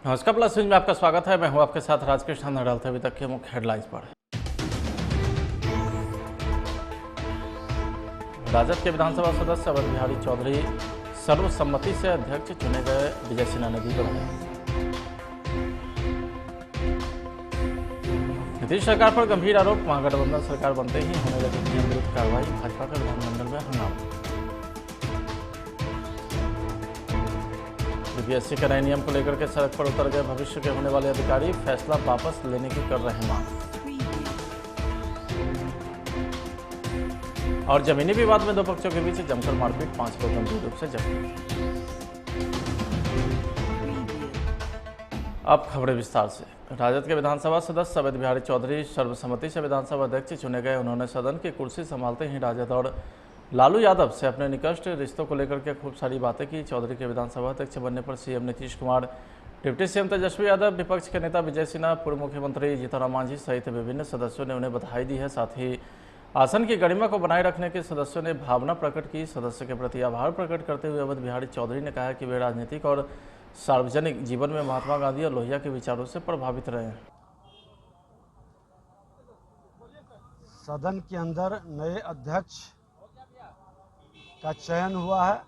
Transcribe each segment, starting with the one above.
नमस्कार, plus news में आपका स्वागत है। मैं हूं आपके साथ राजकृष्ण डालते अभी तक के मुख्य हेडलाइंस पर। राजद के विधानसभा सदस्य अवध बिहारी चौधरी सर्वसम्मति से अध्यक्ष चुने गए, विजय सिन्हा ने दी बधाई। नीतीश सरकार पर गंभीर आरोप, महागठबंधन सरकार बनते ही होने लगी नियम विरुद्ध कार्रवाई, भाजपा का विधानमंडल में हंगामा। यूपीएससी के नए नियम को लेकर के सड़क पर उतर गए भविष्य के होने वाले अधिकारी, फैसला वापस लेने की कर रहे मांग। और जमीनी विवाद में दो पक्षों के बीच जमकर मारपीट, 5 लोग गंभीर रूप से जख्मी। अब खबरें विस्तार से। राजद के विधानसभा सदस्य अवध बिहारी चौधरी सर्वसम्मति से विधानसभा अध्यक्ष चुने गए। उन्होंने सदन की कुर्सी संभालते ही राजद और लालू यादव से अपने निकट रिश्तों को लेकर के खूब सारी बातें की। चौधरी के विधानसभा अध्यक्ष बनने पर CM Nitish Kumar, deputy CM Tejashwi Yadav, विपक्ष के नेता विजय सिन्हा, पूर्व मुख्यमंत्री जीतनराम मांझी सहित विभिन्न सदस्यों ने उन्हें बधाई दी है। साथ ही आसन की गरिमा को बनाए रखने के सदस्यों ने भावना प्रकट की। सदस्य के प्रति आभार प्रकट करते हुए अवध बिहारी चौधरी ने कहा कि वे राजनीतिक और सार्वजनिक जीवन में महात्मा गांधी और लोहिया के विचारों से प्रभावित रहे हैं। सदन के अंदर नए अध्यक्ष का चयन हुआ है।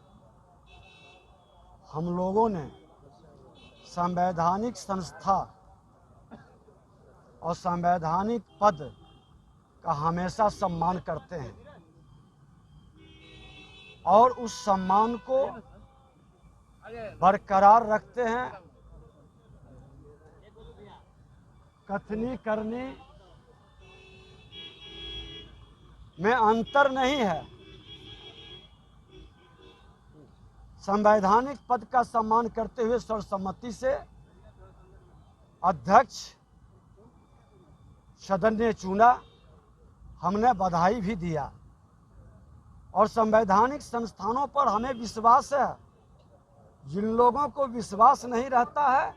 हम लोगों ने संवैधानिक संस्था और संवैधानिक पद का हमेशा सम्मान करते हैं और उस सम्मान को बरकरार रखते हैं। कथनी करनी में अंतर नहीं है। संवैधानिक पद का सम्मान करते हुए सर्वसम्मति से अध्यक्ष सदन ने चुना। हमने बधाई भी दिया और संवैधानिक संस्थानों पर हमें विश्वास है। जिन लोगों को विश्वास नहीं रहता है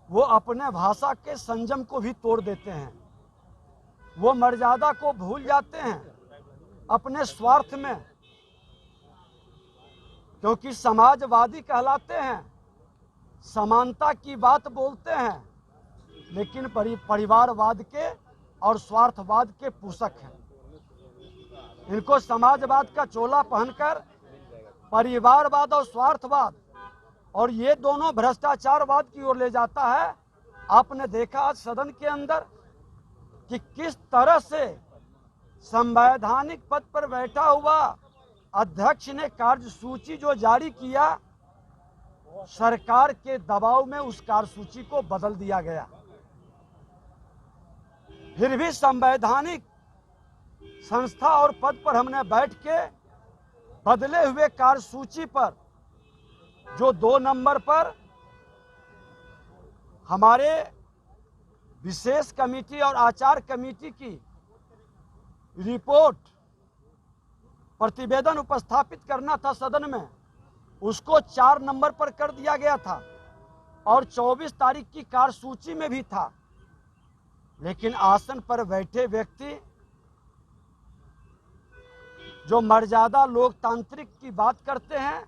वो अपने भाषा के संयम को भी तोड़ देते हैं। वो मर्यादा को भूल जाते हैं अपने स्वार्थ में, क्योंकि समाजवादी कहलाते हैं, समानता की बात बोलते हैं, लेकिन परिवारवाद के और स्वार्थवाद के पोषक हैं। इनको समाजवाद का चोला पहनकर परिवारवाद और स्वार्थवाद और ये दोनों भ्रष्टाचारवाद की ओर ले जाता है। आपने देखा आज सदन के अंदर कि किस तरह से संवैधानिक पद पर बैठा हुआ अध्यक्ष ने कार्यसूची जो जारी किया, सरकार के दबाव में उस कार्यसूची को बदल दिया गया। फिर भी संवैधानिक संस्था और पद पर हमने बैठ के बदले हुए कार्यसूची पर जो 2 नंबर पर हमारे विशेष कमेटी और आचार कमेटी की रिपोर्ट प्रतिवेदन उपस्थापित करना था सदन में, उसको 4 नंबर पर कर दिया गया था और 24 तारीख की कार्यसूची में भी था। लेकिन आसन पर बैठे व्यक्ति जो मर्यादा लोकतांत्रिक की बात करते हैं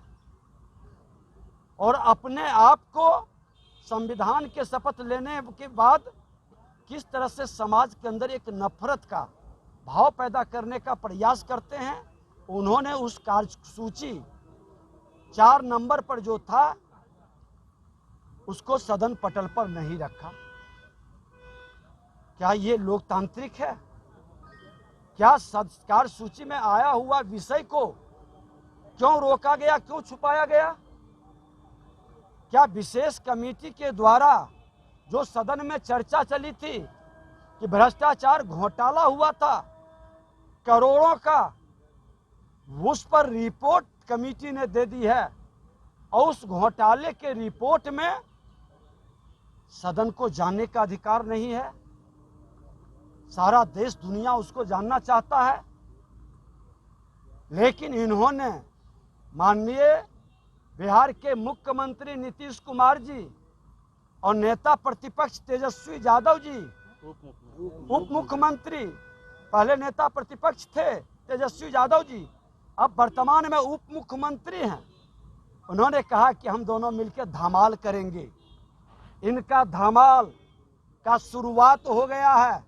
और अपने आप को संविधान के शपथ लेने के बाद किस तरह से समाज के अंदर एक नफरत का भाव पैदा करने का प्रयास करते हैं, उन्होंने उस कार्यसूची 4 नंबर पर जो था उसको सदन पटल पर नहीं रखा। क्या ये लोकतांत्रिक है? क्या कार्यसूची में आया हुआ विषय को क्यों रोका गया, क्यों छुपाया गया? क्या विशेष कमेटी के द्वारा जो सदन में चर्चा चली थी कि भ्रष्टाचार घोटाला हुआ था करोड़ों का, उस पर रिपोर्ट कमेटी ने दे दी है और उस घोटाले के रिपोर्ट में सदन को जानने का अधिकार नहीं है? सारा देश दुनिया उसको जानना चाहता है, लेकिन इन्होंने माननीय बिहार के मुख्यमंत्री नीतीश कुमार जी और नेता प्रतिपक्ष तेजस्वी यादव जी, उप मुख्यमंत्री, पहले नेता प्रतिपक्ष थे तेजस्वी यादव जी, अब वर्तमान में उप मुख्यमंत्री हैं, उन्होंने कहा कि हम दोनों मिलकर धमाल करेंगे। इनका धमाल का शुरुआत हो गया है।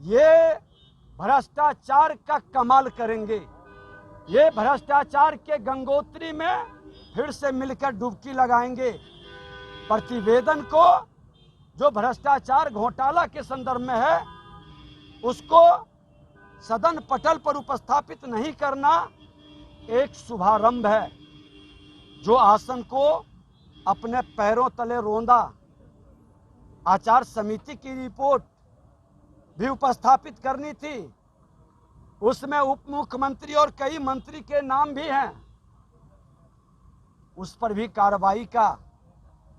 ये भ्रष्टाचार का कमाल करेंगे। ये भ्रष्टाचार के गंगोत्री में फिर से मिलकर डुबकी लगाएंगे। प्रतिवेदन को जो भ्रष्टाचार घोटाला के संदर्भ में है उसको सदन पटल पर उपस्थापित नहीं करना एक शुभारंभ है। जो आसन को अपने पैरों तले रोंदा, आचार समिति की रिपोर्ट भी उपस्थापित करनी थी, उसमें उप मुख्यमंत्री और कई मंत्री के नाम भी हैं, उस पर भी कार्रवाई का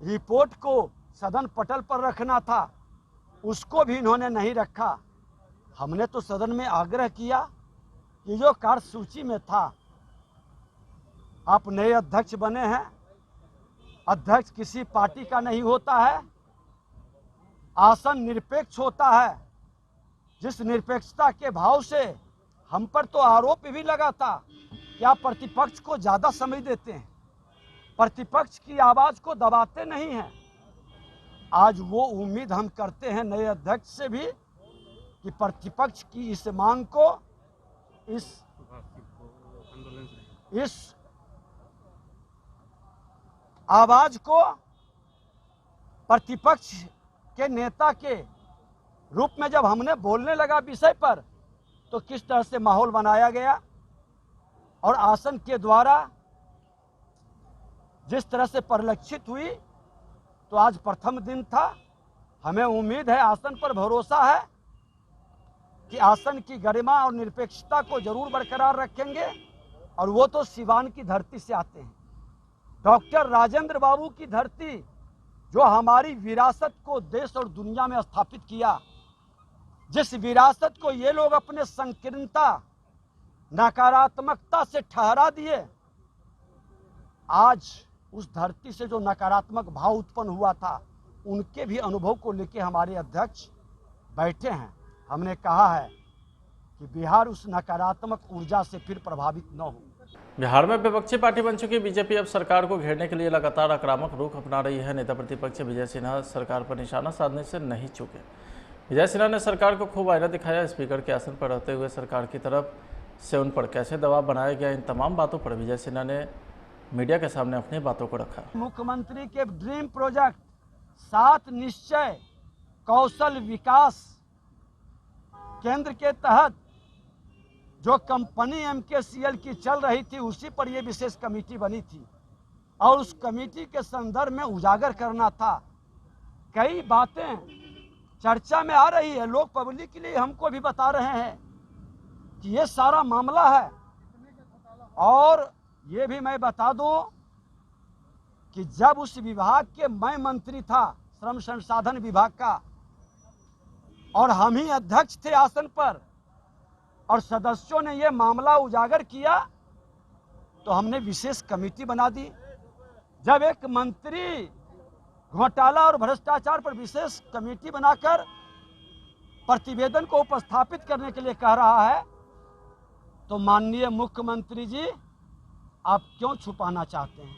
रिपोर्ट को सदन पटल पर रखना था, उसको भी इन्होंने नहीं रखा। हमने तो सदन में आग्रह किया कि जो कार्यसूची में था, आप नए अध्यक्ष बने हैं, अध्यक्ष किसी पार्टी का नहीं होता है, आसन निरपेक्ष होता है। जिस निरपेक्षता के भाव से हम पर तो आरोप भी लगा था कि आप प्रतिपक्ष को ज्यादा समय देते हैं, प्रतिपक्ष की आवाज को दबाते नहीं हैं। आज वो उम्मीद हम करते हैं नए अध्यक्ष से भी कि प्रतिपक्ष की इस मांग को, इस आवाज को प्रतिपक्ष के नेता के रूप में जब हमने बोलने लगा विषय पर, तो किस तरह से माहौल बनाया गया और आसन के द्वारा जिस तरह से परिलक्षित हुई, तो आज प्रथम दिन था। हमें उम्मीद है, आसन पर भरोसा है कि आसन की गरिमा और निरपेक्षता को जरूर बरकरार रखेंगे। और वो तो सिवान की धरती से आते हैं, डॉक्टर राजेंद्र बाबू की धरती, जो हमारी विरासत को देश और दुनिया में स्थापित किया, जिस विरासत को ये लोग अपने संकीर्णता, नकारात्मकता से ठहरा दिए, आज उस धरती से जो नकारात्मक भाव उत्पन्न हुआ था, उनके भी अनुभव को लेकर हमारे अध्यक्ष बैठे हैं। हमने कहा है कि बिहार उस नकारात्मक ऊर्जा से फिर प्रभावित न हो। बिहार में विपक्षी पार्टी बन चुकी बीजेपी अब सरकार को घेरने के लिए लगातार आक्रामक रुख अपना रही है। नेता प्रतिपक्ष विजय सिन्हा सरकार पर निशाना साधने से नहीं चूके। विजय सिन्हा ने सरकार को खूब आईना दिखाया। स्पीकर के आसन पर रहते हुए सरकार की तरफ से उन पर कैसे दबाव बनाया गया, इन तमाम बातों पर विजय सिन्हा ने मीडिया के सामने अपनी बातों को रखा। मुख्यमंत्री के ड्रीम प्रोजेक्ट 7 निश्चय कौशल विकास केंद्र के तहत जो कंपनी MKCL की चल रही थी, उसी पर यह विशेष कमेटी बनी थी और उस कमेटी के संदर्भ में उजागर करना था। कई बातें चर्चा में आ रही है, लोग पब्लिक के लिए हमको भी बता रहे हैं कि ये सारा मामला है। और ये भी मैं बता दूं कि जब उस विभाग के मैं मंत्री था, श्रम संसाधन विभाग का, और हम ही अध्यक्ष थे आसन पर, और सदस्यों ने यह मामला उजागर किया, तो हमने विशेष कमेटी बना दी। जब एक मंत्री घोटाला और भ्रष्टाचार पर विशेष कमेटी बनाकर प्रतिवेदन को उपस्थापित करने के लिए कह रहा है, तो माननीय मुख्यमंत्री जी, आप क्यों छुपाना चाहते हैं?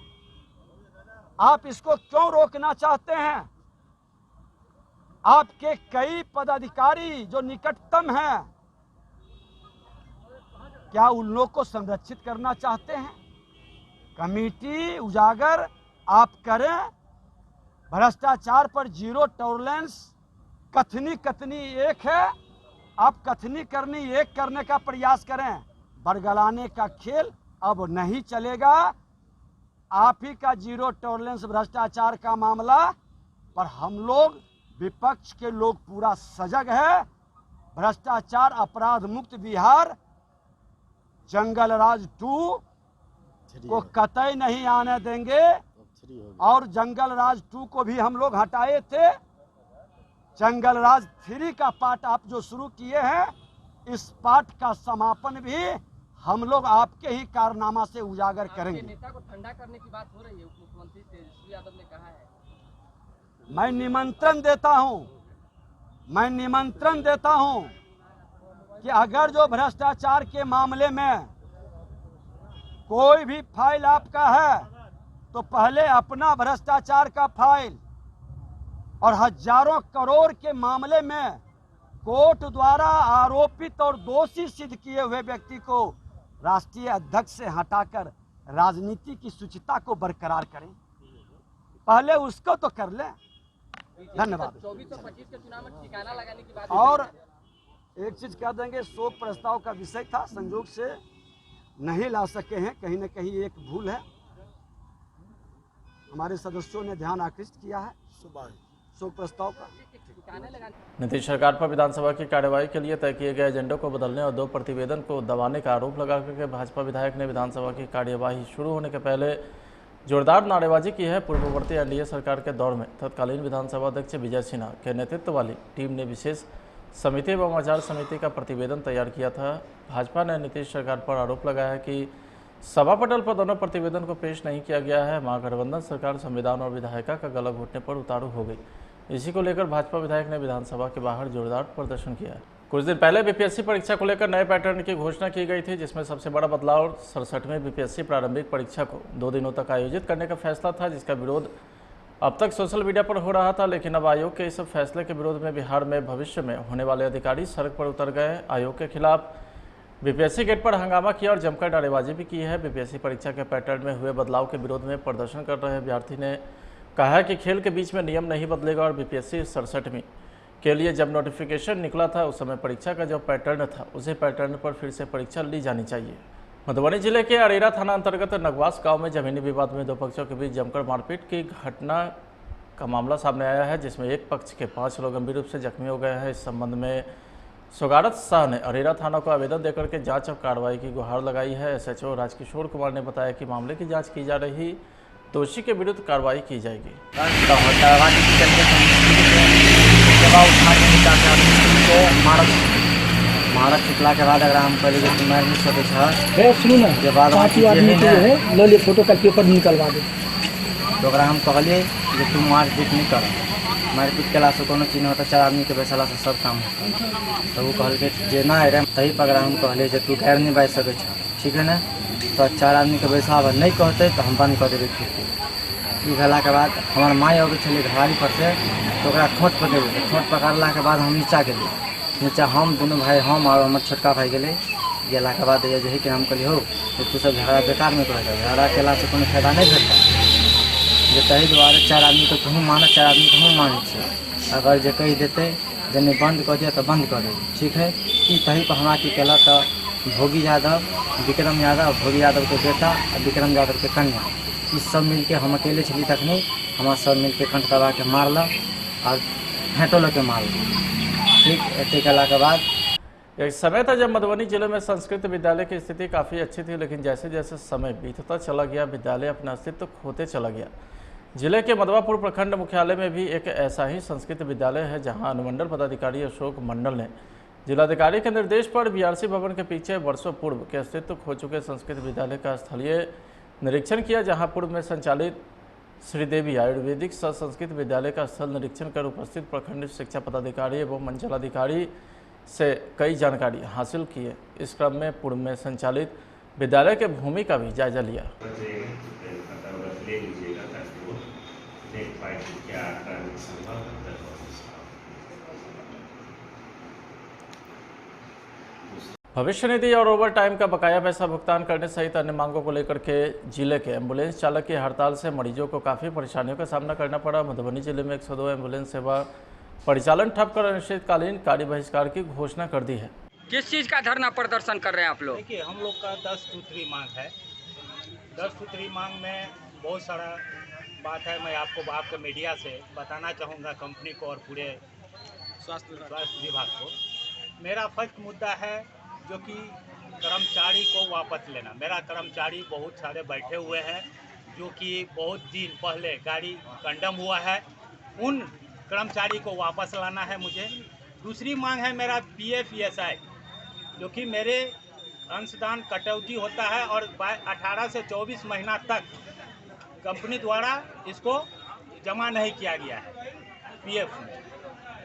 आप इसको क्यों रोकना चाहते हैं? आपके कई पदाधिकारी जो निकटतम हैं, क्या उन लोग को संरक्षित करना चाहते हैं? कमेटी उजागर आप करें, भ्रष्टाचार पर जीरो टॉलरेंस कथनी एक है, आप कथनी करनी एक करने का प्रयास करें। बरगलाने का खेल अब नहीं चलेगा। आप ही का जीरो टॉलरेंस भ्रष्टाचार का मामला पर हम लोग विपक्ष के लोग पूरा सजग है। भ्रष्टाचार अपराध मुक्त बिहार जंगल राज 2 को कतई नहीं आने देंगे। और जंगल राज 2 को भी हम लोग हटाए थे। जंगल राज 3 का पार्ट आप जो शुरू किए हैं, इस पार्ट का समापन भी हम लोग आपके ही कारनामा से उजागर करेंगे। नेता को ठंडा करने की बात हो रही है, उप मुख्यमंत्री तेजस्वी यादव ने कहा है। मैं निमंत्रण देता हूं कि अगर जो भ्रष्टाचार के मामले में कोई भी फाइल आपका है, तो पहले अपना भ्रष्टाचार का फाइल और हजारों करोड़ के मामले में कोर्ट द्वारा आरोपित और दोषी सिद्ध किए हुए व्यक्ति को राष्ट्रीय अध्यक्ष से हटाकर राजनीति की शुचिता को बरकरार करें। पहले उसको तो कर लें। धन्यवाद। 24 और 25 के चुनाव में ठिकाना लगाने की बात और एक चीज कह देंगे, शोक प्रस्ताव का विषय था, संयोग से नहीं ला सके हैं, कहीं न कहीं एक भूल है, हमारे सदस्यों ने ध्यान आकृष्ट किया है शोक प्रस्ताव का। ठिकाने लगाने नीतीश सरकार पर विधानसभा की कार्यवाही के लिए तय किए गए एजेंडे को बदलने और 2 प्रतिवेदन को दबाने का आरोप लगा करके भाजपा विधायक ने विधानसभा की कार्यवाही शुरू होने के पहले जोरदार नारेबाजी की है। पूर्ववर्ती एनडीए सरकार के दौर में तत्कालीन विधानसभा अध्यक्ष विजय सिन्हा के नेतृत्व वाली टीम ने विशेष समिति एवं आचार समिति का प्रतिवेदन तैयार किया था। भाजपा ने नीतीश सरकार पर आरोप लगाया है कि सभा पटल पर दोनों प्रतिवेदन को पेश नहीं किया गया है। महागठबंधन सरकार संविधान और विधायिका का गला घोटने पर उतारू हो गई। इसी को लेकर भाजपा विधायक ने विधानसभा के बाहर जोरदार प्रदर्शन किया है। कुछ दिन पहले बीपीएससी परीक्षा को लेकर नए पैटर्न की घोषणा की गई थी, जिसमें सबसे बड़ा बदलाव 67वें बीपीएससी प्रारंभिक परीक्षा को 2 दिनों तक आयोजित करने का फैसला था, जिसका विरोध अब तक सोशल मीडिया पर हो रहा था। लेकिन अब आयोग के इस फैसले के विरोध में बिहार में भविष्य में होने वाले अधिकारी सड़क पर उतर गए। आयोग के खिलाफ बीपीएससी गेट पर हंगामा किया और जमकर नारेबाजी भी की है। बीपीएससी परीक्षा के पैटर्न में हुए बदलाव के विरोध में प्रदर्शन कर रहे अभ्यर्थी ने कहा है कि खेल के बीच में नियम नहीं बदलेगा और बीपीएससी 67वीं के लिए जब नोटिफिकेशन निकला था उस समय परीक्षा का जो पैटर्न था उसी पैटर्न पर फिर से परीक्षा ली जानी चाहिए। मधुबनी जिले के अरेरा थाना अंतर्गत नगवास गांव में जमीनी विवाद में 2 पक्षों के बीच जमकर मारपीट की घटना का मामला सामने आया है, जिसमें एक पक्ष के 5 लोग गंभीर रूप से जख्मी हो गए हैं। इस संबंध में सुगारत शाह ने अरेरा थाना को आवेदन देकर के जांच और कार्रवाई की गुहार लगाई है। एसएचओ राजकिशोर कुमार ने बताया कि मामले की जांच की जा रही, दोषी के विरुद्ध कार्रवाई की जाएगी। मारक छुटला के बाद अगर हम पहले जो मार नहीं सके सुनू ना के बाद पाँचों आदमी के है ले ले फोटो का पेपर निकलवा दे। तो अगर हम कहलिए कि तुम मारपीट नहीं कर, मारपीट केला से कोनो चीज होता, 4 आदमी के बैसला से सब काम होता। तो वो कहल के जे ना रे तही पर अगर हम कहलिए जे तू गैर नहीं बैस सके, ठीक है ना, तो 4 आदमी के बैसाब नहीं कहते तो हम बंद कर देवे खिड़की। ई भेला के बाद हमार माई अबै छलै घरारी पर से, तो ओकरा खोट पकड़े, खोट पकड़ला के बाद हम नीचा गेलिए। नीचा हम दुनू भाई, हम और हमर छोटका भाई गेला के बाद यही कि हम कहलिए हो तो तू सब झगड़ा बेकार में कर, झगड़ा केला से कोनो फायदा नहीं भेटता। जे तही दुआरे 4 आदमी को तुम माने, 4 आदमी को हम मानै छियै। अगर जे कहि देते जे नहीं बंद कर दिया तो बंद कर दे, ठीक है। ई तही पर हमरा की केला तो भोगी यादव, विक्रम यादव, भोगी यादव के बेटा और विक्रम यादव के कन्या, ई सब मिलके हम अकेले छली तखनी, हमारा सब मिलके कंठ दबा के मारल और फेंटो के मारल। ठीक एते केला के बाद एक समय था जब मधुबनी जिले में संस्कृत विद्यालय की स्थिति काफ़ी अच्छी थी, लेकिन जैसे जैसे समय बीतता चला गया विद्यालय अपना अस्तित्व खोते चला गया। जिले के मधवापुर प्रखंड मुख्यालय में भी एक ऐसा ही संस्कृत विद्यालय है, जहां अनुमंडल पदाधिकारी अशोक मंडल ने जिलाधिकारी के निर्देश पर बीआरसी भवन के पीछे वर्षों पूर्व के अस्तित्व खो चुके संस्कृत विद्यालय का स्थलीय निरीक्षण किया, जहां पूर्व में संचालित श्रीदेवी आयुर्वेदिक संस्कृत विद्यालय का स्थल निरीक्षण कर उपस्थित प्रखंड शिक्षा पदाधिकारी एवं मंडलाधिकारी से कई जानकारी हासिल किए। इस क्रम में पूर्व में संचालित विद्यालय के भूमि का भी जायजा लिया। भविष्य निधि और ओवर टाइम का बकाया पैसा भुगतान करने सहित अन्य मांगों को लेकर के जिले के एम्बुलेंस चालक की हड़ताल से मरीजों को काफ़ी परेशानियों का सामना करना पड़ा। मधुबनी जिले में 102 एम्बुलेंस सेवा परिचालन ठप कर अनिश्चितकालीन कार्य बहिष्कार की घोषणा कर दी है। किस चीज का धरना प्रदर्शन कर रहे हैं आप लोग? देखिए, हम लोग का 10 सूत्री मांग है। 10 सूत्री मांग में बहुत सारा बात है। मैं आपको आपके मीडिया से बताना चाहूँगा कंपनी को और पूरे स्वास्थ्य विभाग को। मेरा फर्स्ट मुद्दा है जो कि कर्मचारी को वापस लेना। मेरा कर्मचारी बहुत सारे बैठे हुए हैं जो कि बहुत दिन पहले गाड़ी कंडम हुआ है, उन कर्मचारी को वापस लाना है मुझे। दूसरी मांग है मेरा पीएफ ईएसआई, जो कि मेरे अंशदान कटौती होता है और 18 से 24 महीना तक कंपनी द्वारा इसको जमा नहीं किया गया है पीएफ में।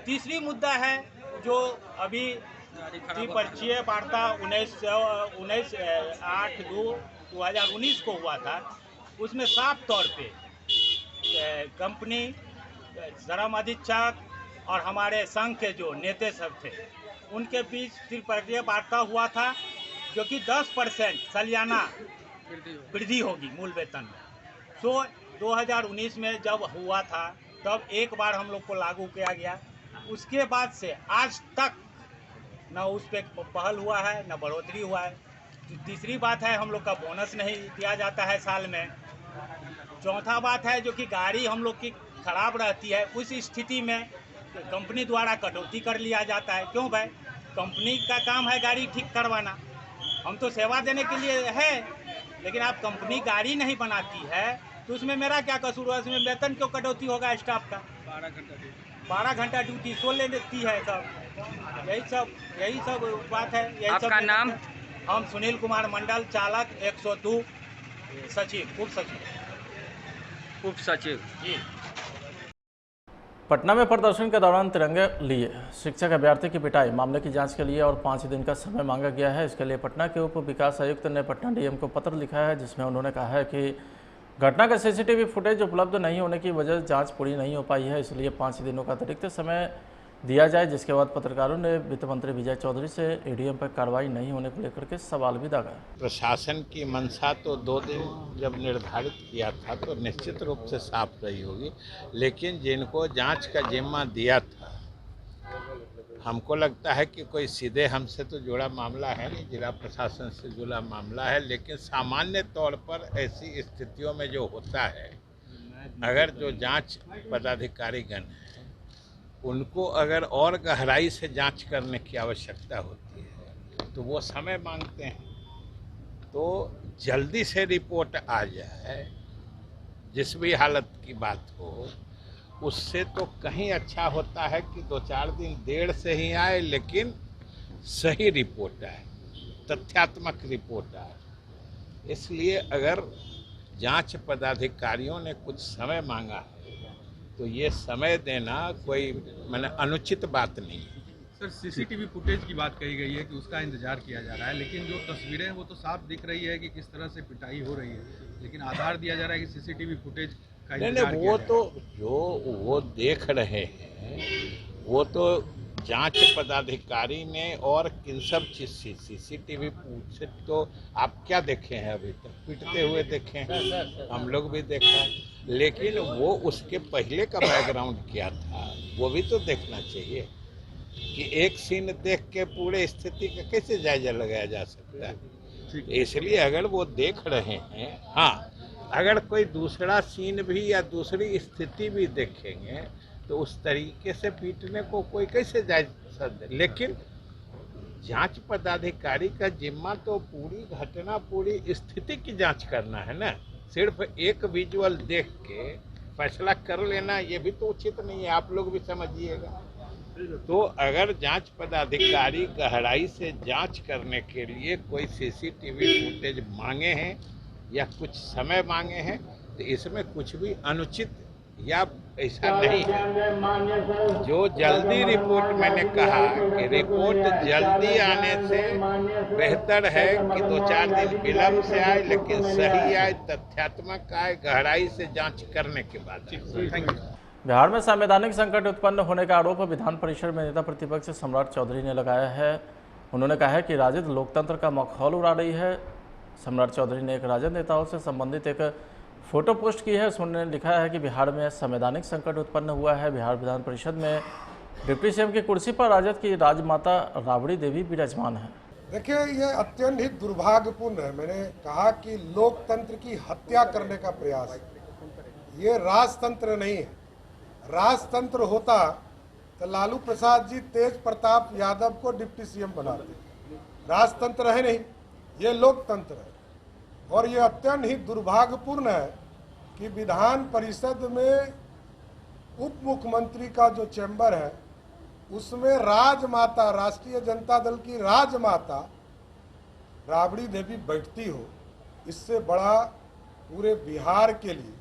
तीसरी मुद्दा है जो अभी त्रिपक्षीय वार्ता 19/8/2019 को हुआ था, उसमें साफ तौर पे कंपनी, श्रम अधीक्षक और हमारे संघ के जो नेता सब थे उनके बीच त्रिपक्षीय वार्ता हुआ था, जो कि 10% सालियाना वृद्धि होगी मूल वेतन में। सो 2019 में जब हुआ था तब एक बार हम लोग को लागू किया गया, उसके बाद से आज तक न उस पर पहल हुआ है न बढ़ोतरी हुआ है। तीसरी बात है, हम लोग का बोनस नहीं दिया जाता है साल में। चौथा बात है, जो कि गाड़ी हम लोग की खराब रहती है, उस स्थिति में कंपनी द्वारा कटौती कर लिया जाता है। क्यों भाई, कंपनी का काम है गाड़ी ठीक करवाना, हम तो सेवा देने के लिए है, लेकिन आप कंपनी गाड़ी नहीं बनाती है तो उसमें मेरा क्या कसूर है? उसमें वेतन क्यों कटौती होगा स्टाफ का? 12 घंटा ड्यूटी सो ले लेती है सब। यही सब बात है। यही आपका सब नाम? हम सुनील कुमार मंडल, चालक 102 सचिव, उप सचिव जी। पटना में प्रदर्शन के दौरान तिरंगे लिए शिक्षक अभ्यर्थी की पिटाई मामले की जांच के लिए और 5 दिन का समय मांगा गया है। इसके लिए पटना के उप विकास आयुक्त ने पटना डीएम को पत्र लिखा है, जिसमें उन्होंने कहा है कि घटना का सीसीटीवी फुटेज उपलब्ध नहीं होने की वजह जांच पूरी नहीं हो पाई है, इसलिए 5 दिनों का अतिरिक्त समय दिया जाए। जिसके बाद पत्रकारों ने वित्त मंत्री विजय चौधरी से एडीएम पर कार्रवाई नहीं होने को लेकर के सवाल भी दागा। प्रशासन की मंशा तो 2 दिन जब निर्धारित किया था तो निश्चित रूप से साफ रही होगी, लेकिन जिनको जांच का जिम्मा दिया था, हमको लगता है कि कोई सीधे हमसे तो जुड़ा मामला है नहीं, जिला प्रशासन से जुड़ा मामला है, लेकिन सामान्य तौर पर ऐसी स्थितियों में जो होता है, अगर जो जांच पदाधिकारीगण हैं उनको अगर और गहराई से जांच करने की आवश्यकता होती है तो वो समय मांगते हैं। तो जल्दी से रिपोर्ट आ जाए, जिस भी हालत की बात हो, उससे तो कहीं अच्छा होता है कि 2-4 दिन देर से ही आए, लेकिन सही रिपोर्ट आए, तथ्यात्मक रिपोर्ट आए। इसलिए अगर जांच पदाधिकारियों ने कुछ समय मांगा है तो ये समय देना कोई मैंने अनुचित बात नहीं है। सर, सीसीटीवी फुटेज की बात कही गई है कि उसका इंतजार किया जा रहा है, लेकिन जो तस्वीरें हैं वो तो साफ दिख रही है कि किस तरह से पिटाई हो रही है, लेकिन आधार दिया जा रहा है कि सीसीटीवी फुटेज का इंतजार नहीं, वो तो जो वो देख रहे हैं वो तो जांच पदाधिकारी ने और किन सब चीज सीसीटीवी पूछे तो आप क्या देखे हैं? अभी तक पीटते हुए देखे हैं, हम लोग भी देखा है, लेकिन वो उसके पहले का बैकग्राउंड क्या था वो भी तो देखना चाहिए कि एक सीन देख के पूरे स्थिति का कैसे जायजा लगाया जा सकता है। इसलिए अगर वो देख रहे हैं, हाँ, अगर कोई दूसरा सीन भी या दूसरी स्थिति भी देखेंगे तो उस तरीके से पीटने को कोई कैसे जायजा दे। लेकिन जांच पदाधिकारी का जिम्मा तो पूरी घटना, पूरी स्थिति की जांच करना है ना, सिर्फ एक विजुअल देख के फैसला कर लेना ये भी तो उचित नहीं है, आप लोग भी समझिएगा। तो अगर जांच पदाधिकारी गहराई से जांच करने के लिए कोई सीसीटीवी फुटेज मांगे हैं या कुछ समय मांगे हैं तो इसमें कुछ भी अनुचित या ऐसा नहीं है। जो जल्दी रिपोर्ट, मैंने कहा कि रिपोर्ट जल्दी आने से बेहतर है कि 2-4 दिन विलम्ब से आए, लेकिन सही आए, तथ्यात्मक आए, गहराई से जांच करने के बाद। Thank you. बिहार में संवैधानिक संकट उत्पन्न होने का आरोप विधान परिषद में नेता प्रतिपक्ष सम्राट चौधरी ने लगाया है। उन्होंने कहा है कि राजद लोकतंत्र का मखौल उड़ा रही है। सम्राट चौधरी ने एक राजद नेताओं से संबंधित एक फोटो पोस्ट की है। उसने लिखा है कि बिहार में संवैधानिक संकट उत्पन्न हुआ है। बिहार विधान परिषद में डिप्टी सीएम की कुर्सी पर राजद की राजमाता राबड़ी देवी विराजमान है। देखिए, ये अत्यंत ही दुर्भाग्यपूर्ण है। मैंने कहा कि लोकतंत्र की हत्या करने का प्रयास है। ये राजतंत्र नहीं है। राजतंत्र होता तो लालू प्रसाद जी तेज प्रताप यादव को डिप्टी सीएम बनाते। राजतंत्र है नहीं, ये लोकतंत्र है। और ये अत्यंत ही दुर्भाग्यपूर्ण है कि विधान परिषद में उप मुख्यमंत्री का जो चैम्बर है उसमें राजमाता, राष्ट्रीय जनता दल की राजमाता राबड़ी देवी बैठती हो। इससे बड़ा पूरे बिहार के लिए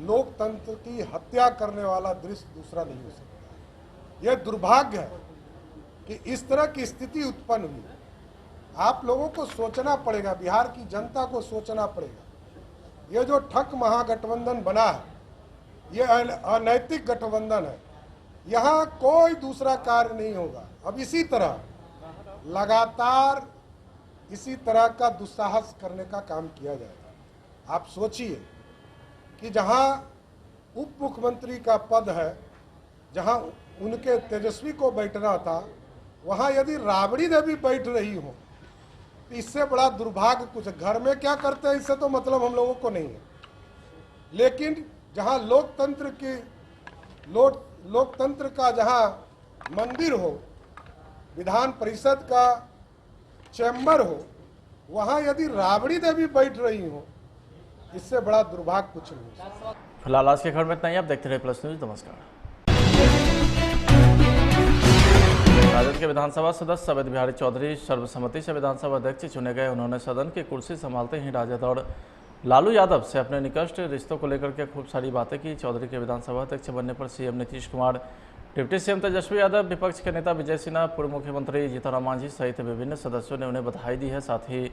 लोकतंत्र की हत्या करने वाला दृश्य दूसरा नहीं हो सकता। यह दुर्भाग्य है कि इस तरह की स्थिति उत्पन्न हुई। आप लोगों को सोचना पड़ेगा, बिहार की जनता को सोचना पड़ेगा ये जो ठग महागठबंधन बना है, ये अनैतिक गठबंधन है। यहाँ कोई दूसरा कार्य नहीं होगा। अब इसी तरह लगातार इसी तरह का दुस्साहस करने का काम किया जाएगा। आप सोचिए कि जहाँ उप मुख्यमंत्री का पद है, जहाँ उनके तेजस्वी को बैठना था, वहाँ यदि राबड़ी देवी बैठ रही हो तो इससे बड़ा दुर्भाग्य कुछ। घर में क्या करते हैं इससे तो मतलब हम लोगों को नहीं है, लेकिन जहाँ लोकतंत्र का जहाँ मंदिर हो, विधान परिषद का चैम्बर हो, वहाँ यदि राबड़ी देवी बैठ रही हो, इससे बड़ा दुर्भाग्य कुछ नहीं। फिलहाल आज के खबर में इतना ही। आप देखते रहे प्लस न्यूज। नमस्कार। राजद के विधानसभा सदस्य अवैध बिहारी चौधरी सर्वसम्मति से विधानसभा अध्यक्ष चुने गए। उन्होंने सदन की कुर्सी संभालते ही राजद और लालू यादव से अपने निकट रिश्तों को लेकर के खूब सारी बातें की। चौधरी के विधानसभा अध्यक्ष बनने पर CM Nitish Kumar, deputy CM Tejashwi Yadav, विपक्ष के नेता विजय सिन्हा, पूर्व मुख्यमंत्री जीतनराम मांझी सहित विभिन्न सदस्यों ने उन्हें बधाई दी है। साथ ही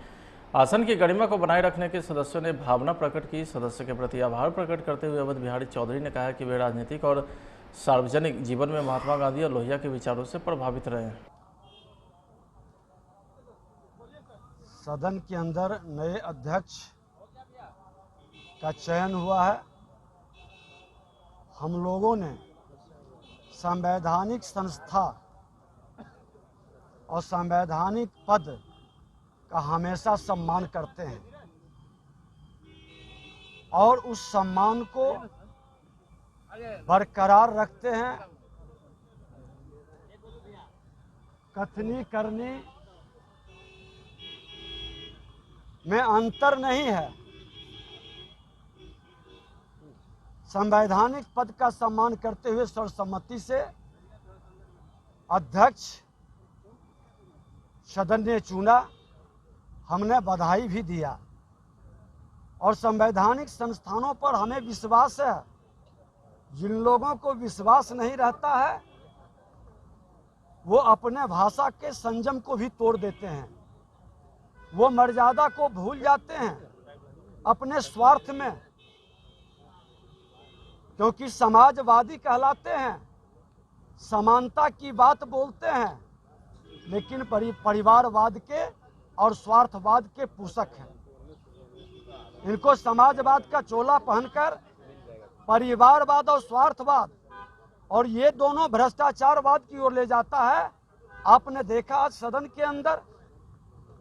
आसन की गरिमा को बनाए रखने के सदस्यों ने भावना प्रकट की। सदस्य के प्रति आभार प्रकट करते हुए अवैध बिहारी चौधरी ने कहा कि वे राजनीतिक और सार्वजनिक जीवन में महात्मा गांधी और लोहिया के विचारों से प्रभावित रहे हैं। सदन के अंदर नए अध्यक्ष का चयन हुआ है। हम लोगों ने संवैधानिक संस्था और संवैधानिक पद का हमेशा सम्मान करते हैं और उस सम्मान को बरकरार रखते हैं। कथनी करनी में अंतर नहीं है। संवैधानिक पद का सम्मान करते हुए सर्वसम्मति से अध्यक्ष सदन ने चुना। हमने बधाई भी दिया और संवैधानिक संस्थानों पर हमें विश्वास है। जिन लोगों को विश्वास नहीं रहता है वो अपने भाषा के संयम को भी तोड़ देते हैं। वो मर्यादा को भूल जाते हैं अपने स्वार्थ में, क्योंकि समाजवादी कहलाते हैं, समानता की बात बोलते हैं, लेकिन परिवारवाद के और स्वार्थवाद के पोषक हैं। इनको समाजवाद का चोला पहनकर परिवारवाद और स्वार्थवाद और ये दोनों भ्रष्टाचारवाद की ओर ले जाता है। आपने देखा आज सदन के अंदर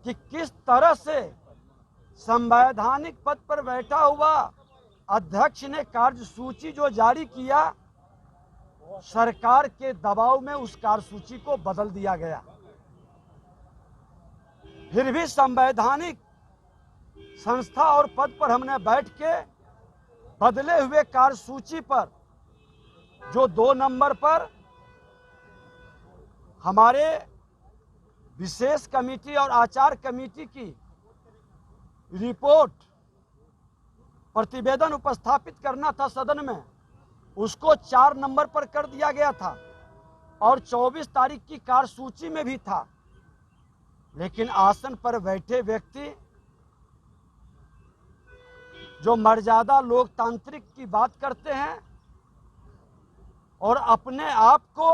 कि किस तरह से संवैधानिक पद पर बैठा हुआ अध्यक्ष ने कार्यसूची जो जारी किया, सरकार के दबाव में उस कार्यसूची को बदल दिया गया। फिर भी संवैधानिक संस्था और पद पर हमने बैठ के बदले हुए कार्यसूची पर जो 2 नंबर पर हमारे विशेष कमेटी और आचार कमेटी की रिपोर्ट प्रतिवेदन उपस्थापित करना था सदन में, उसको 4 नंबर पर कर दिया गया था और 24 तारीख की कार्यसूची में भी था। लेकिन आसन पर बैठे व्यक्ति जो मर्यादा लोकतांत्रिक की बात करते हैं और अपने आप को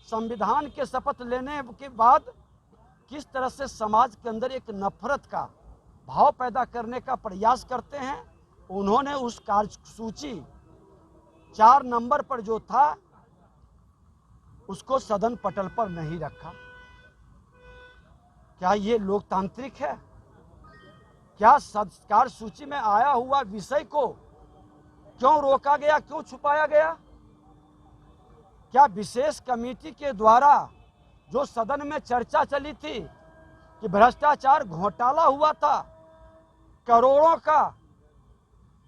संविधान के शपथ लेने के बाद किस तरह से समाज के अंदर एक नफरत का भाव पैदा करने का प्रयास करते हैं, उन्होंने उस कार्यसूची 4 नंबर पर जो था उसको सदन पटल पर नहीं रखा। क्या ये लोकतांत्रिक है? क्या कार्यसूची में आया हुआ विषय को क्यों रोका गया, क्यों छुपाया गया? क्या विशेष कमेटी के द्वारा जो सदन में चर्चा चली थी कि भ्रष्टाचार घोटाला हुआ था करोड़ों का,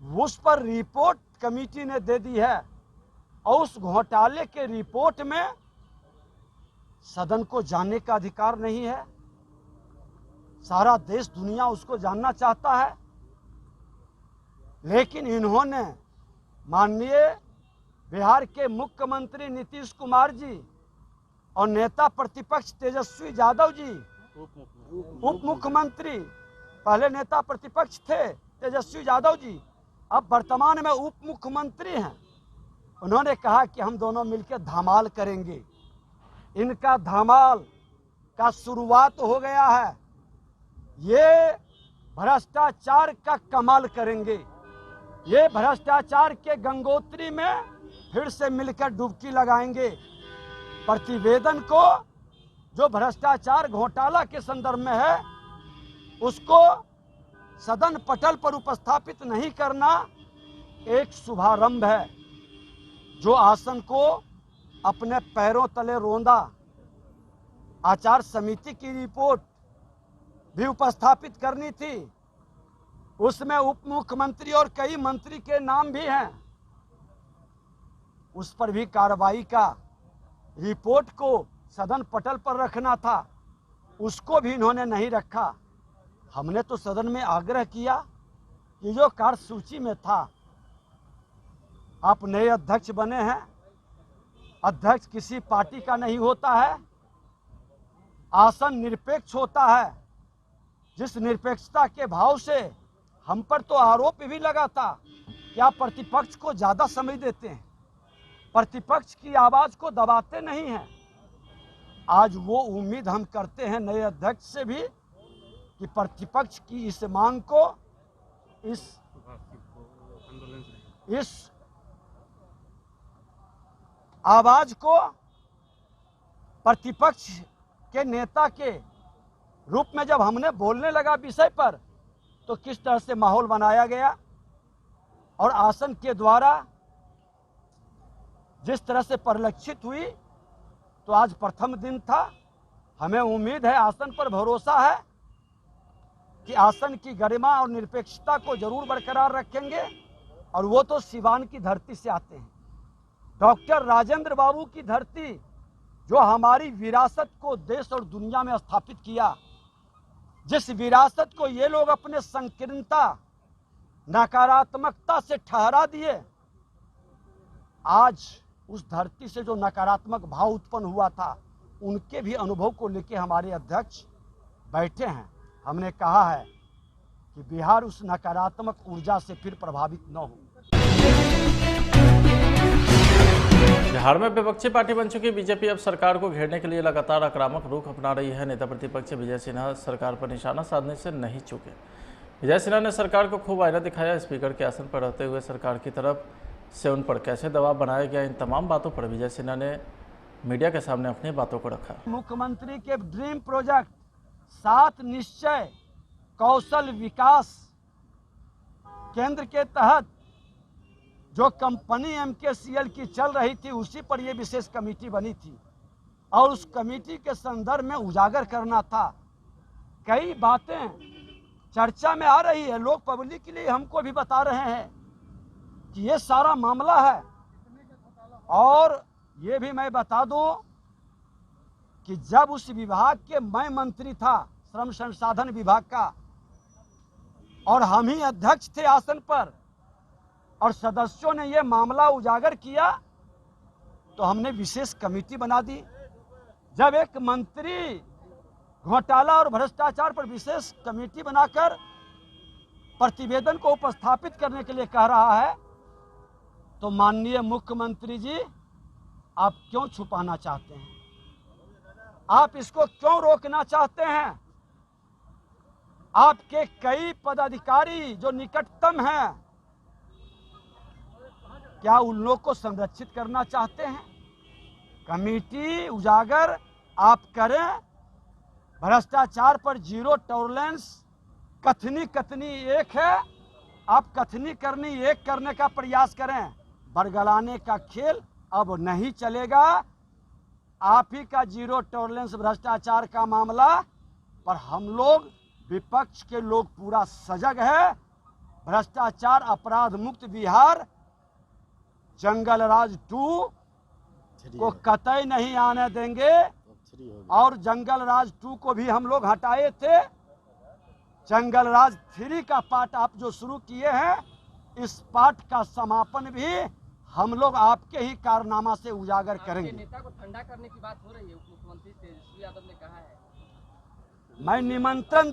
उस पर रिपोर्ट कमेटी ने दे दी है और उस घोटाले के रिपोर्ट में सदन को जानने का अधिकार नहीं है? सारा देश दुनिया उसको जानना चाहता है, लेकिन इन्होंने माननीय बिहार के मुख्यमंत्री नीतीश कुमार जी और नेता प्रतिपक्ष तेजस्वी यादव जी, उप मुख्यमंत्री पहले नेता प्रतिपक्ष थे तेजस्वी यादव जी, अब वर्तमान में उप मुख्यमंत्री हैं, उन्होंने कहा कि हम दोनों मिलकर धमाल करेंगे। इनका धमाल का शुरुआत हो गया है। ये भ्रष्टाचार का कमाल करेंगे। ये भ्रष्टाचार के गंगोत्री में फिर से मिलकर डुबकी लगाएंगे। प्रतिवेदन को जो भ्रष्टाचार घोटाला के संदर्भ में है उसको सदन पटल पर उपस्थापित नहीं करना एक शुभारंभ है। जो आसन को अपने पैरों तले रोंदा, आचार समिति की रिपोर्ट भी उपस्थापित करनी थी, उसमें उप मुख्यमंत्री और कई मंत्री के नाम भी हैं, उस पर भी कार्रवाई का रिपोर्ट को सदन पटल पर रखना था, उसको भी इन्होंने नहीं रखा। हमने तो सदन में आग्रह किया कि जो कार्यसूची में था, आप नए अध्यक्ष बने हैं, अध्यक्ष किसी पार्टी का नहीं होता है, आसन निरपेक्ष होता है। जिस निरपेक्षता के भाव से हम पर तो आरोप भी लगा था कि आप प्रतिपक्ष को ज्यादा समय देते हैं, प्रतिपक्ष की आवाज को दबाते नहीं हैं। आज वो उम्मीद हम करते हैं नए अध्यक्ष से भी कि प्रतिपक्ष की इस मांग को, इस आवाज को प्रतिपक्ष के नेता के रूप में जब हमने बोलने लगा विषय पर, तो किस तरह से माहौल बनाया गया और आसन के द्वारा जिस तरह से परिलक्षित हुई। तो आज प्रथम दिन था, हमें उम्मीद है, आसन पर भरोसा है कि आसन की गरिमा और निरपेक्षता को जरूर बरकरार रखेंगे। और वो तो सिवान की धरती से आते हैं, डॉक्टर राजेंद्र बाबू की धरती, जो हमारी विरासत को देश और दुनिया में स्थापित किया, जिस विरासत को ये लोग अपने संकीर्णता, नकारात्मकता से ठहरा दिए, आज उस धरती से जो नकारात्मक भाव उत्पन्न हुआ था, उनके भी अनुभव को लेकर हमारे अध्यक्ष बैठे हैं। हमने कहा है कि बिहार उस नकारात्मक ऊर्जा से फिर प्रभावित न हो। बिहार में विपक्षी पार्टी बन चुकी बीजेपी अब सरकार को घेरने के लिए लगातार आक्रामक रुख अपना रही है। नेता प्रतिपक्ष विजय सिन्हा सरकार पर निशाना साधने से नहीं चूके। विजय सिन्हा ने सरकार को खूब आईना दिखाया। स्पीकर के आसन पर रहते हुए सरकार की तरफ से उन पर कैसे दबाव बनाया गया, इन तमाम बातों पर विजय सिन्हा ने मीडिया के सामने अपनी बातों को रखा। मुख्यमंत्री के ड्रीम प्रोजेक्ट 7 निश्चय कौशल विकास केंद्र के तहत जो कंपनी MKCL की चल रही थी, उसी पर यह विशेष कमेटी बनी थी और उस कमेटी के संदर्भ में उजागर करना था। कई बातें चर्चा में आ रही है, लोग पब्लिक के लिए हमको भी बता रहे हैं कि ये सारा मामला है। और ये भी मैं बता दूं कि जब उस विभाग के मैं मंत्री था, श्रम संसाधन विभाग का, और हम ही अध्यक्ष थे आसन पर, और सदस्यों ने ये मामला उजागर किया, तो हमने विशेष कमेटी बना दी। जब एक मंत्री घोटाला और भ्रष्टाचार पर विशेष कमेटी बनाकर प्रतिवेदन को उपस्थापित करने के लिए कह रहा है, तो माननीय मुख्यमंत्री जी, आप क्यों छुपाना चाहते हैं? आप इसको क्यों रोकना चाहते हैं? आपके कई पदाधिकारी जो निकटतम हैं, क्या उन लोग को संरक्षित करना चाहते हैं? कमेटी उजागर आप करें, भ्रष्टाचार पर जीरो टॉलरेंस कथनी एक है, आप कथनी करनी एक करने का प्रयास करें। बरगलाने का खेल अब नहीं चलेगा। आप ही का जीरो टॉलरेंस भ्रष्टाचार का मामला पर हम लोग विपक्ष के लोग पूरा सजग है। भ्रष्टाचार अपराध मुक्त बिहार जंगल राज 2 को कतई नहीं आने देंगे। और जंगल राज 2 को भी हम लोग हटाए थे। जंगल राज 3 का पार्ट आप जो शुरू किए हैं, इस पार्ट का समापन भी हम लोग आपके ही कारनामा से उजागर करेंगे। नेता को ठंडा करने की बात हो रही है, उप मुख्यमंत्री तेजस्वी यादव ने कहा है। मैं निमंत्रण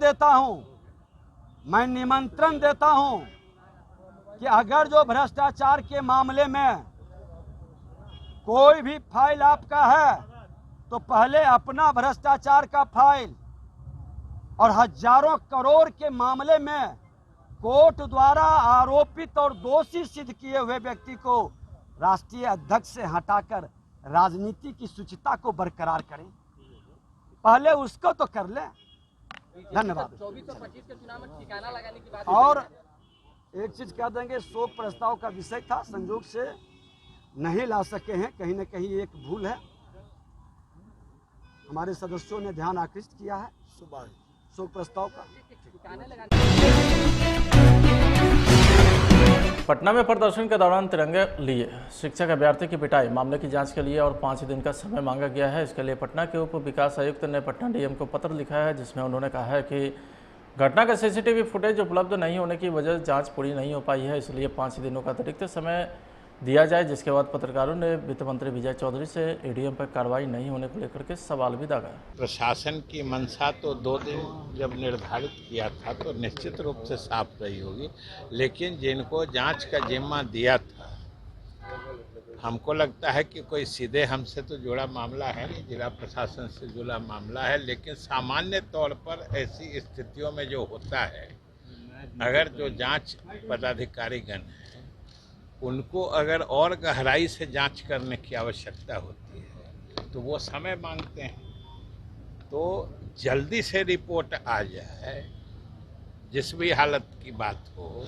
देता हूं कि अगर जो भ्रष्टाचार के मामले में कोई भी फाइल आपका है तो पहले अपना भ्रष्टाचार का फाइल और हजारों करोड़ के मामले में कोर्ट द्वारा आरोपित और दोषी सिद्ध किए हुए व्यक्ति को राष्ट्रीय अध्यक्ष से हटाकर राजनीति की शुचिता को बरकरार करें। पहले उसको तो कर लें। धन्यवाद। 24 और 25 के चुनाव में ठिकाना लगाने की बात और एक चीज कह देंगे, शोक प्रस्ताव का विषय था, संयोग से नहीं ला सके हैं, कहीं न कहीं एक भूल है, हमारे सदस्यों ने ध्यान आकृष्ट किया है शोक प्रस्ताव का। ठिकाने लगाने पटना में प्रदर्शन के दौरान तिरंगे लिए शिक्षक अभ्यर्थी की पिटाई मामले की जांच के लिए और 5 दिन का समय मांगा गया है। इसके लिए पटना के उप विकास आयुक्त ने पटना डीएम को पत्र लिखा है, जिसमें उन्होंने कहा है कि घटना का सीसीटीवी फुटेज उपलब्ध नहीं होने की वजह जांच पूरी नहीं हो पाई है, इसलिए 5 दिनों का अतिरिक्त समय दिया जाए। जिसके बाद पत्रकारों ने वित्त मंत्री विजय चौधरी से एडीएम पर कार्रवाई नहीं होने को लेकर के सवाल भी दागा। प्रशासन की मंशा तो 2 दिन जब निर्धारित किया था तो निश्चित रूप से साफ रही होगी, लेकिन जिनको जांच का जिम्मा दिया था, हमको लगता है कि कोई सीधे हमसे तो जुड़ा मामला है नहीं, जिला प्रशासन से जुड़ा मामला है, लेकिन सामान्य तौर पर ऐसी स्थितियों में जो होता है, अगर जो जांच पदाधिकारीगण है उनको अगर और गहराई से जांच करने की आवश्यकता होती है तो वो समय मांगते हैं। तो जल्दी से रिपोर्ट आ जाए, जिस भी हालत की बात हो,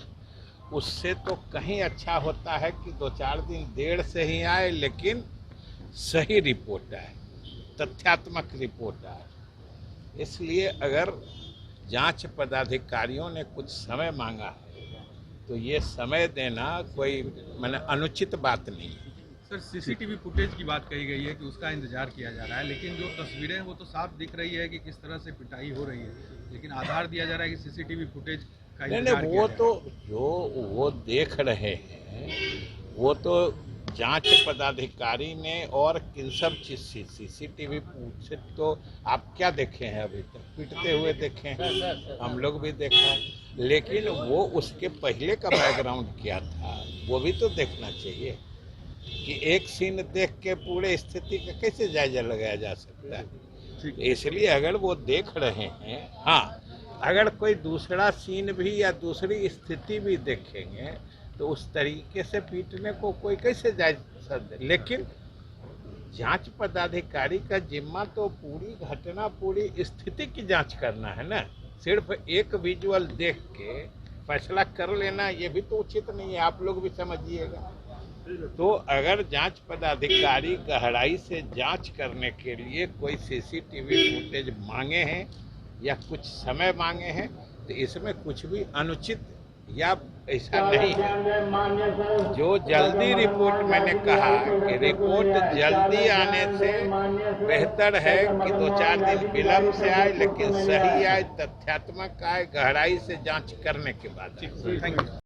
उससे तो कहीं अच्छा होता है कि 2-4 दिन देर से ही आए, लेकिन सही रिपोर्ट आए, तथ्यात्मक रिपोर्ट आए। इसलिए अगर जांच पदाधिकारियों ने कुछ समय मांगा है तो ये समय देना कोई माने अनुचित बात नहीं है। सर, सीसीटीवी फुटेज की बात कही गई है कि उसका इंतजार किया जा रहा है, लेकिन जो तस्वीरें हैं वो तो साफ दिख रही है कि किस तरह से पिटाई हो रही है, लेकिन आधार दिया जा रहा है कि सीसीटीवी फुटेज का इंतजार नहीं, वो तो जो वो देख रहे हैं वो तो जांच पदाधिकारी ने और किन सब चीज सीसीटीवी पूछे तो आप क्या देखे हैं? अभी तक पीटते हुए देखे हैं, हम लोग भी देखा, लेकिन वो उसके पहले का बैकग्राउंड क्या था वो भी तो देखना चाहिए कि एक सीन देख के पूरे स्थिति का कैसे जायजा लगाया जा सकता है। इसलिए अगर वो देख रहे हैं, हाँ, अगर कोई दूसरा सीन भी या दूसरी स्थिति भी देखेंगे तो उस तरीके से पीटने को कोई कैसे जायजा दे। लेकिन जांच पदाधिकारी का जिम्मा तो पूरी घटना, पूरी स्थिति की जांच करना है ना, सिर्फ एक विजुअल देख के फैसला कर लेना ये भी तो उचित नहीं है, आप लोग भी समझिएगा। तो अगर जांच पदाधिकारी गहराई से जांच करने के लिए कोई सीसीटीवी फुटेज मांगे हैं या कुछ समय मांगे हैं तो इसमें कुछ भी अनुचित या ऐसा नहीं है। जो जल्दी रिपोर्ट, मैंने कहा कि रिपोर्ट जल्दी आने से बेहतर है कि 2-4 दिन विलम्ब से आए, लेकिन सही आए, तथ्यात्मक आए, गहराई से जांच करने के बाद। Thank you.